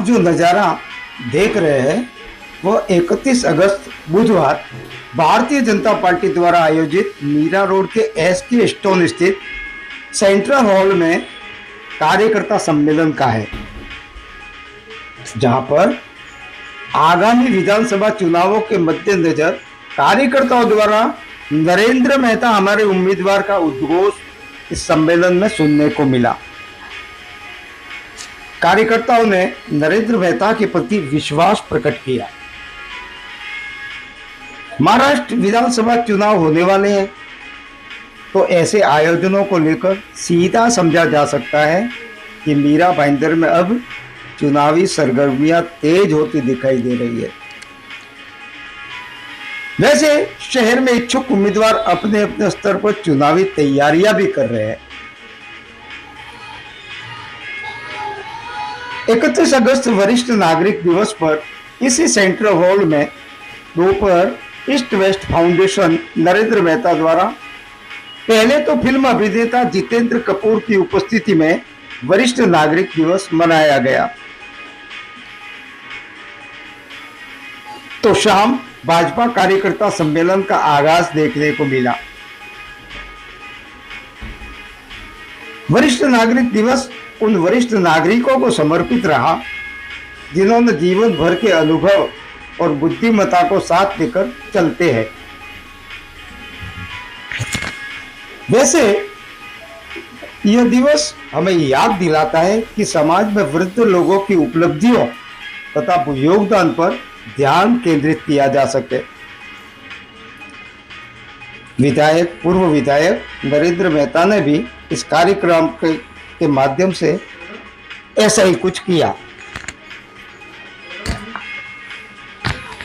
आप जो नज़ारा देख रहे हैं वह 31 अगस्त बुधवार भारतीय जनता पार्टी द्वारा आयोजित मीरा रोड के एसके स्टोन स्थित सेंट्रल हॉल में कार्यकर्ता सम्मेलन का है, जहां पर आगामी विधानसभा चुनावों के मद्देनजर कार्यकर्ताओं द्वारा नरेंद्र मेहता हमारे उम्मीदवार का उद्घोष इस सम्मेलन में सुनने को मिला। कार्यकर्ताओं ने नरेंद्र मेहता के प्रति विश्वास प्रकट किया। महाराष्ट्र विधानसभा चुनाव होने वाले हैं, तो ऐसे आयोजनों को लेकर सीधा समझा जा सकता है कि मीरा भाईंदर में अब चुनावी सरगर्मियां तेज होती दिखाई दे रही है। वैसे शहर में इच्छुक उम्मीदवार अपने अपने स्तर पर चुनावी तैयारियां भी कर रहे हैं। 31 अगस्त वरिष्ठ नागरिक दिवस पर इसी सेंट्रल हॉल में दोपहर east west foundation Narendra Mehta द्वारा पहले तो फिल्म अभिनेता जितेंद्र कपूर की उपस्थिति में वरिष्ठ नागरिक दिवस मनाया गया, तो शाम भाजपा कार्यकर्ता सम्मेलन का आगाज देखने को मिला। वरिष्ठ नागरिक दिवस उन वरिष्ठ नागरिकों को समर्पित रहा जिन्होंने जीवन भर के अनुभव और बुद्धिमत्ता को साथ लेकर चलते हैं। वैसे यह दिवस हमें याद दिलाता है कि समाज में वृद्ध लोगों की उपलब्धियों तथा योगदान पर ध्यान केंद्रित किया जा सके। पूर्व विधायक नरेंद्र मेहता ने भी इस कार्यक्रम के माध्यम से ऐसा ही कुछ किया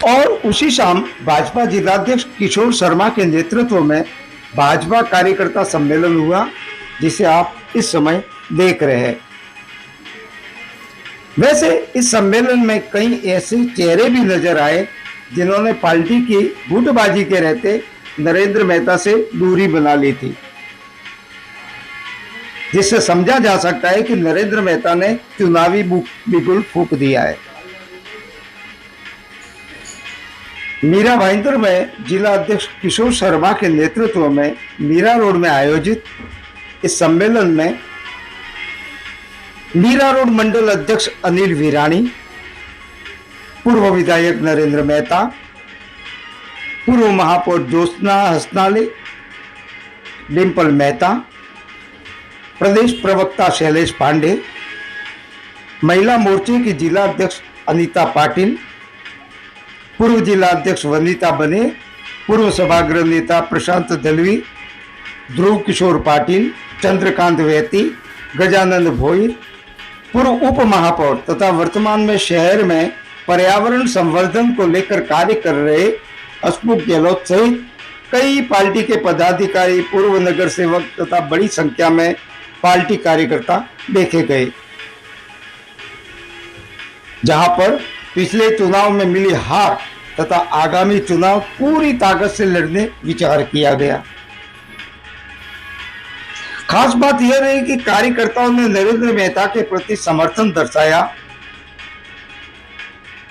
और उसी शाम भाजपा जिलाध्यक्ष किशोर शर्मा के नेतृत्व में भाजपा कार्यकर्ता सम्मेलन हुआ, जिसे आप इस समय देख रहे हैं। वैसे इस सम्मेलन में कई ऐसे चेहरे भी नजर आए जिन्होंने पार्टी की गुटबाजी के रहते नरेंद्र मेहता से दूरी बना ली थी, जिससे समझा जा सकता है कि नरेंद्र मेहता ने चुनावी बिगुल फूंक दिया है। मीरा भाईंदर में जिला अध्यक्ष किशोर शर्मा के नेतृत्व में मीरा रोड में आयोजित इस सम्मेलन में मीरा रोड मंडल अध्यक्ष अनिल वीरानी, पूर्व विधायक नरेंद्र मेहता, पूर्व महापौर ज्योत्सना हसनाले, डिम्पल मेहता, प्रदेश प्रवक्ता शैलेश पांडे, महिला मोर्चे की जिला अध्यक्ष अनीता पाटिल, पूर्व जिला अध्यक्ष वनिता बने, पूर्व सभागृह नेता प्रशांत दलवी, ध्रुव किशोर पाटिल, चंद्रकांत वैती, गजानंद भोईर, पूर्व उप महापौर तथा वर्तमान में शहर में पर्यावरण संवर्धन को लेकर कार्य कर रहे हसमुख गहलोत सहित कई पार्टी के पदाधिकारी, पूर्व नगर सेवक तथा बड़ी संख्या में पार्टी कार्यकर्ता देखे गए, जहां पर पिछले चुनाव में मिली हार तथा आगामी चुनाव पूरी ताकत से लड़ने विचार किया गया। खास बात यह रही कि कार्यकर्ताओं ने नरेंद्र मेहता के प्रति समर्थन दर्शाया,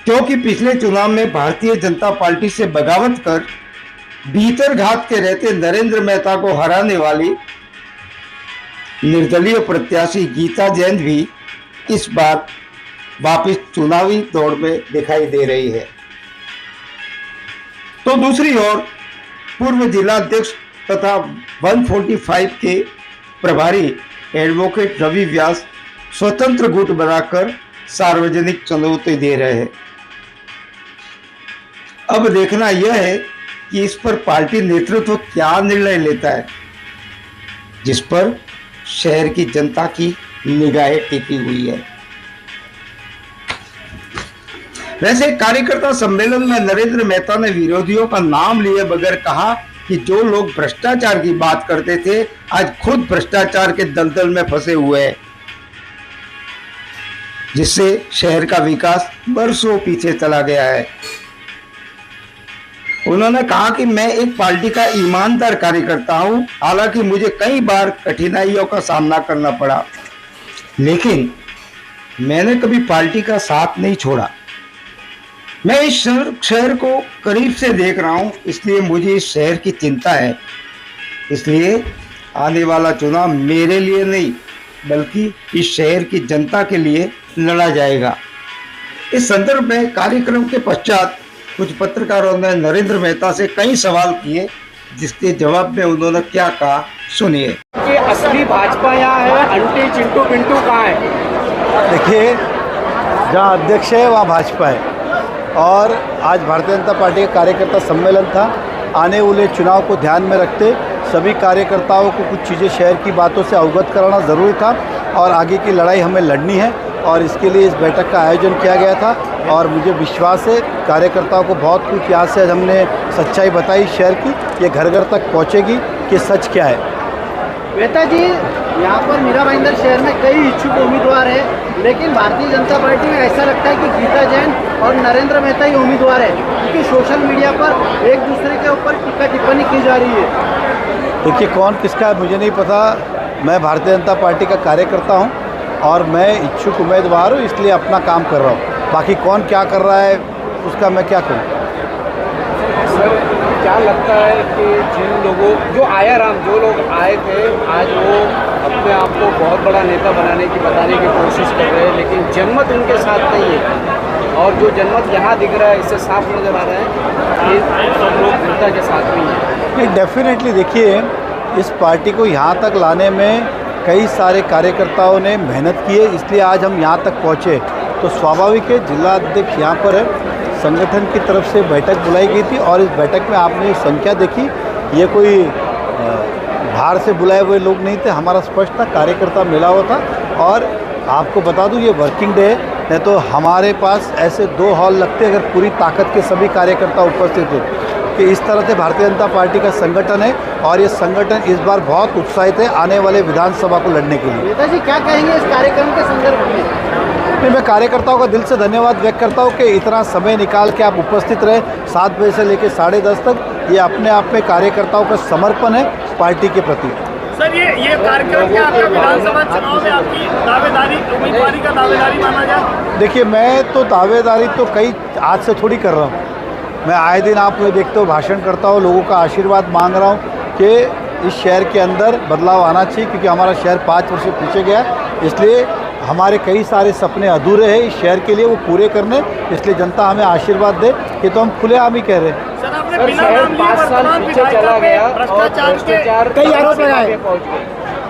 क्योंकि पिछले चुनाव में भारतीय जनता पार्टी से बगावत कर भीतर घात के रहते नरेंद्र मेहता को हराने वाली निर्दलीय प्रत्याशी गीता जैन भी इस बार वापस चुनावी दौड़ में दिखाई दे रही है। तो दूसरी ओर पूर्व जिलाध्यक्ष तथा 145 के प्रभारी एडवोकेट रवि व्यास स्वतंत्र गुट बनाकर सार्वजनिक चुनौती दे रहे हैं। अब देखना यह है कि इस पर पार्टी नेतृत्व क्या निर्णय लेता है, जिस पर शहर की जनता की निगाहें टिकी हुई है। वैसे कार्यकर्ता सम्मेलन में नरेंद्र मेहता ने विरोधियों का नाम लिए बगैर कहा कि जो लोग भ्रष्टाचार की बात करते थे आज खुद भ्रष्टाचार के दलदल में फंसे हुए हैं, जिससे शहर का विकास बरसों पीछे चला गया है। उन्होंने कहा कि मैं एक पार्टी का ईमानदार कार्यकर्ता हूं, हालांकि मुझे कई बार कठिनाइयों का सामना करना पड़ा, लेकिन मैंने कभी पार्टी का साथ नहीं छोड़ा। मैं इस शहर को करीब से देख रहा हूँ, इसलिए मुझे इस शहर की चिंता है। इसलिए आने वाला चुनाव मेरे लिए नहीं बल्कि इस शहर की जनता के लिए लड़ा जाएगा। इस संदर्भ में कार्यक्रम के पश्चात कुछ पत्रकारों ने नरेंद्र मेहता से कई सवाल किए, जिसके जवाब में उन्होंने क्या कहा सुनिए। कि असली भाजपा यहाँ है, अंटी चिंटू पिंटू कहाँ है? देखिए, जहाँ अध्यक्ष है वहाँ भाजपा है और आज भारतीय जनता पार्टी का कार्यकर्ता सम्मेलन था। आने वाले चुनाव को ध्यान में रखते सभी कार्यकर्ताओं को कुछ चीज़ें शहर की बातों से अवगत कराना ज़रूरी था और आगे की लड़ाई हमें लड़नी है और इसके लिए इस बैठक का आयोजन किया गया था। और मुझे विश्वास है कार्यकर्ताओं को बहुत कुछ यहाँ से हमने सच्चाई बताई शहर की, ये घर घर तक पहुँचेगी कि सच क्या है। मेहता जी, यहाँ पर मीरा भाईंदर शहर में कई इच्छुक उम्मीदवार हैं, लेकिन भारतीय जनता पार्टी में ऐसा लगता है कि गीता जैन और नरेंद्र मेहता ही उम्मीदवार है, क्योंकि सोशल मीडिया पर एक दूसरे के ऊपर टिप्पणी टिप्पणी की जा रही है। देखिए, कौन किसका है मुझे नहीं पता। मैं भारतीय जनता पार्टी का कार्यकर्ता हूँ और मैं इच्छुक उम्मीदवार हूँ, इसलिए अपना काम कर रहा हूँ। बाकी कौन क्या कर रहा है उसका मैं क्या कहूँ। सर, क्या लगता है कि जिन लोगों जो लोग आए थे, आज वो अपने आप को बहुत बड़ा नेता बनाने की बताने की कोशिश कर रहे हैं, लेकिन जनमत उनके साथ नहीं है और जो जनमत यहाँ दिख रहा है इससे साफ नज़र आ रहा है कि सब लोग जनता के साथ नहीं है। नहीं, डेफिनेटली देखिए, इस पार्टी को यहाँ तक लाने में कई सारे कार्यकर्ताओं ने मेहनत की है, इसलिए आज हम यहाँ तक पहुँचे। तो स्वाभाविक है, जिला अध्यक्ष यहाँ पर है, संगठन की तरफ से बैठक बुलाई गई थी और इस बैठक में आपने जो संख्या देखी, ये कोई बाहर से बुलाए हुए लोग नहीं थे, हमारा स्पष्ट था, कार्यकर्ता मिला हुआ था। और आपको बता दूं, ये वर्किंग डे है, नहीं तो हमारे पास ऐसे 2 हॉल लगते अगर पूरी ताकत के सभी कार्यकर्ता उपस्थित थे। कि इस तरह से भारतीय जनता पार्टी का संगठन है और ये संगठन इस बार बहुत उत्साहित है आने वाले विधानसभा को लड़ने के लिए। नेताजी, क्या कहेंगे इस कार्यक्रम के संदर्भ में? मैं कार्यकर्ताओं का दिल से धन्यवाद व्यक्त करता हूं कि इतना समय निकाल के आप उपस्थित रहे। 7 बजे से लेकर 10:30 तक ये अपने आप में कार्यकर्ताओं का समर्पण है पार्टी के प्रति। सर, ये कार्यक्रम क्या आपका विधानसभा चुनाव में आपकी दावेदारी, उम्मीदवारी का दावेदारी माना जाए? देखिए, मैं तो दावेदारी तो कई आज से थोड़ी कर रहा हूँ। मैं आए दिन आप मुझे देखते हो भाषण करता हूँ, लोगों का आशीर्वाद मांग रहा हूँ कि इस शहर के अंदर बदलाव आना चाहिए, क्योंकि हमारा शहर 5 वर्ष पीछे गया है। इसलिए हमारे कई सारे सपने अधूरे हैं इस शहर के लिए, वो पूरे करने, इसलिए जनता हमें आशीर्वाद दे, ये तो हम खुलेआम ही कह रहे हैं। सर, आपने बिना नाम लिए 5 साल पीछे चला गया, भ्रष्टाचार के कई आरोप लगाए।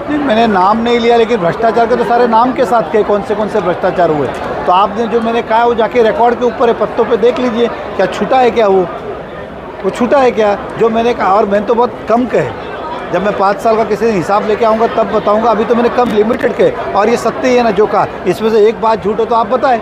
नहीं, मैंने नाम नहीं लिया, लेकिन भ्रष्टाचार के तो सारे नाम के साथ कहे कौन से भ्रष्टाचार हुए। तो आपने जो मैंने कहा वो जाके रिकॉर्ड के ऊपर है, पत्तों पे देख लीजिए, क्या छूटा है क्या, वो छूटा है क्या जो मैंने कहा। और मैंने तो बहुत कम कहे, जब मैं 5 साल का किसी दिन हिसाब लेके आऊँगा तब बताऊँगा। अभी तो मैंने कम लिमिटेड कहे और ये सत्य ही है ना जो कहा, इसमें से एक बात झूठ हो तो आप बताएं।